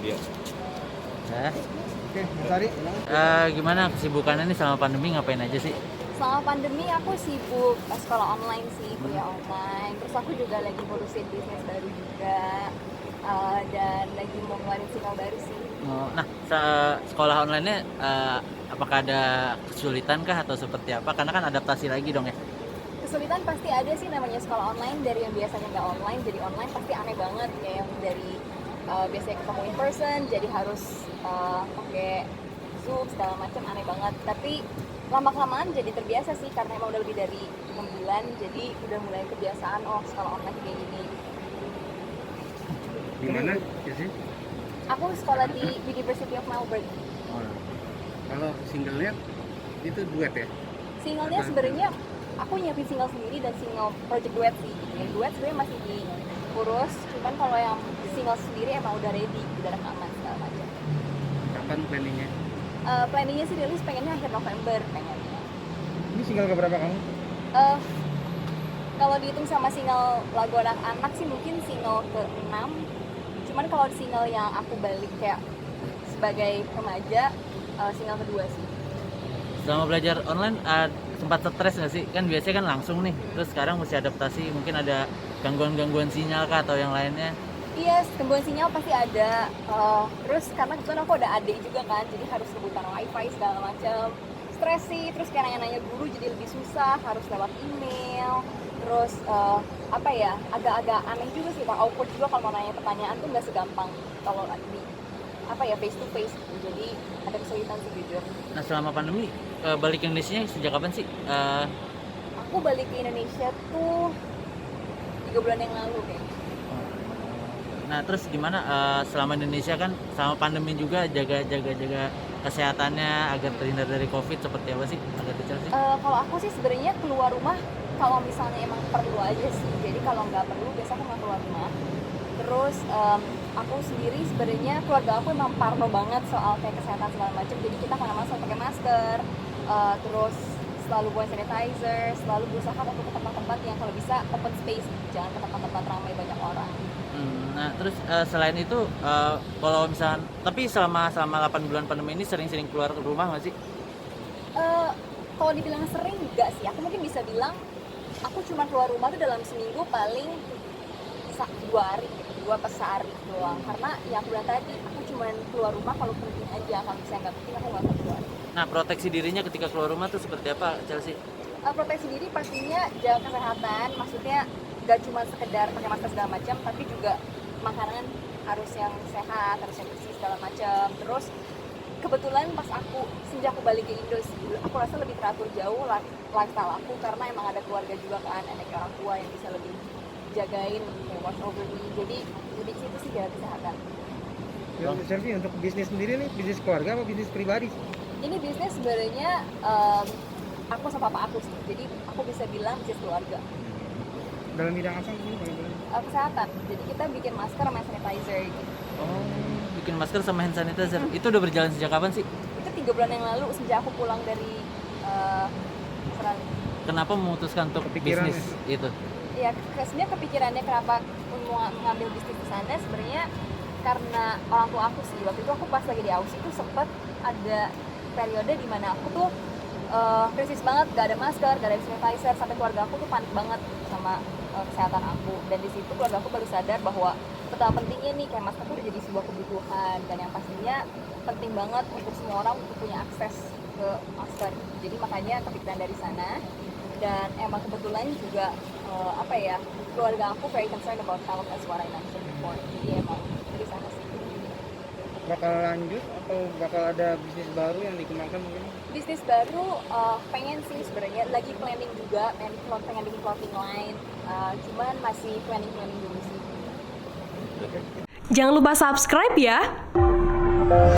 Iya. Ya. Oke, Mas Ari. Gimana kesibukannya nih selama pandemi, ngapain aja sih? Selama pandemi aku sibuk sekolah online sih, kuliah online. Terus aku juga lagi ngurusin bisnis baru juga, dan lagi mau ngeluarin single baru sih. Nah, sekolah online-nya apakah ada kesulitan kah atau seperti apa? Karena kan adaptasi lagi dong ya. Kesulitan pasti ada sih, namanya sekolah online. Dari yang biasanya nggak online jadi online pasti aneh banget. Kayak yang dari biasanya ketemu in person jadi harus pakai Zoom segala macam, aneh banget. Tapi lama-kelamaan jadi terbiasa sih, karena emang udah lebih dari 6 bulan, jadi udah mulai kebiasaan, oh sekolah online kayak gini. Di mana sih? Aku sekolah di University of Melbourne. Oh. Kalau singlenya itu duet ya? Singlenya sebenarnya aku nyiapin single sendiri dan single project duet sih. Yang duet sebenarnya masih diurus, cuman kalau yang single sendiri emang udah ready, udah rekaman segala macam. Kapan planningnya? Planningnya sih rilis pengennya akhir November pengennya. Ini single keberapa kamu? Kalau dihitung sama single lagu anak-anak sih mungkin single ke-6. Cuman kalau single yang aku balik kayak sebagai remaja, single kedua sih. Selama belajar online sempat stres nggak sih? Kan biasanya kan langsung nih, terus sekarang mesti adaptasi, mungkin ada gangguan-gangguan sinyal kah atau yang lainnya? Iya, gangguan sinyal pasti ada. Terus karena kebetulan aku ada adik juga kan, jadi harus rebutan wifi segala macam. Stres sih, terus kayak nanya-nanya guru jadi lebih susah, harus lewat email. Terus apa ya, agak-agak aneh juga sih, awkward juga kalau mau nanya pertanyaan tuh nggak segampang kalau di face to face. Jadi ada kesulitan sih jujur. Nah, selama pandemi balik ke Indonesia sejak kapan sih? Aku balik ke Indonesia tuh 3 bulan yang lalu kayaknya. Nah, terus gimana selama Indonesia kan selama pandemi juga jaga kesehatannya agar terhindar dari COVID, seperti apa sih? Agak detail sih. Kalau aku sih sebenarnya keluar rumah kalau misalnya emang perlu aja sih. Jadi kalau nggak perlu biasa aku nggak keluar rumah. Terus aku sendiri sebenarnya keluarga aku emang parno banget soal kayak kesehatan segala macam. Jadi kita kemana-mana selalu pakai masker, terus selalu bawa sanitizer, selalu berusaha untuk ke tempat-tempat yang kalau bisa open space, jangan ke tempat-tempat ramai banyak orang. Nah, terus selain itu kalau misalnya, tapi selama 8 bulan pandemi ini sering-sering keluar rumah nggak sih? Kalau dibilang sering enggak sih, aku mungkin bisa bilang aku cuma keluar rumah tuh dalam seminggu paling 2 hari, 2 pas sehari doang. Karena yang aku bilang tadi, aku cuma keluar rumah kalau penting aja, kalau misalnya nggak penting aku nggak akan keluar. Nah, proteksi dirinya ketika keluar rumah tuh seperti apa, Chelsea? Proteksi diri pastinya jaga kesehatan, maksudnya nggak cuma sekedar pakai masker segala macam, tapi juga makanan harus yang sehat, harus yang bersih segala macam. Terus kebetulan pas sejak aku balik ke Indo sih, aku rasa lebih teratur jauh lifestyle aku, karena emang ada keluarga juga kan, ada orang tua yang bisa lebih jagain, kayak watch over me. Jadi lebih situ sih jaga kesehatan. Selfie untuk bisnis sendiri nih, bisnis keluarga apa bisnis pribadi? Ini bisnis sebenarnya aku sama papa aku sih, jadi aku bisa bilang bisnis keluarga. Dalam bidang apa ini? Kesehatan, jadi kita bikin masker sama sanitizer gitu. Oh, bikin masker sama hand sanitizer. Itu udah berjalan sejak kapan sih? Itu 3 bulan yang lalu, sejak aku pulang dari Australia. Kenapa memutuskan untuk Kepikiran bisnis itu? Ya, sebenarnya kepikirannya kenapa mau ngambil bisnis di sana sebenarnya karena orang tua aku sih. Waktu itu aku pas lagi di Aussie tuh sempet ada periode di mana aku tuh krisis banget, gak ada masker, gak ada sanitizer, sampai keluarga aku tuh panik banget sama kesehatan aku. Dan di situ keluarga aku baru sadar bahwa betapa pentingnya nih kayak masker tuh udah jadi sebuah kebutuhan, dan yang pastinya penting banget untuk semua orang untuk punya akses ke masker. Jadi makanya kepikiran dari sana, dan emang kebetulan juga keluarga aku very concerned about health as what I mentioned before. Jadi emang dari sana sih. Bakal lanjut atau bakal ada bisnis baru yang dikembangkan mungkin? Bisnis baru pengen sih sebenarnya, lagi planning juga, pengen bikin clothing line, cuman masih planning dulu sih. Jangan lupa subscribe ya.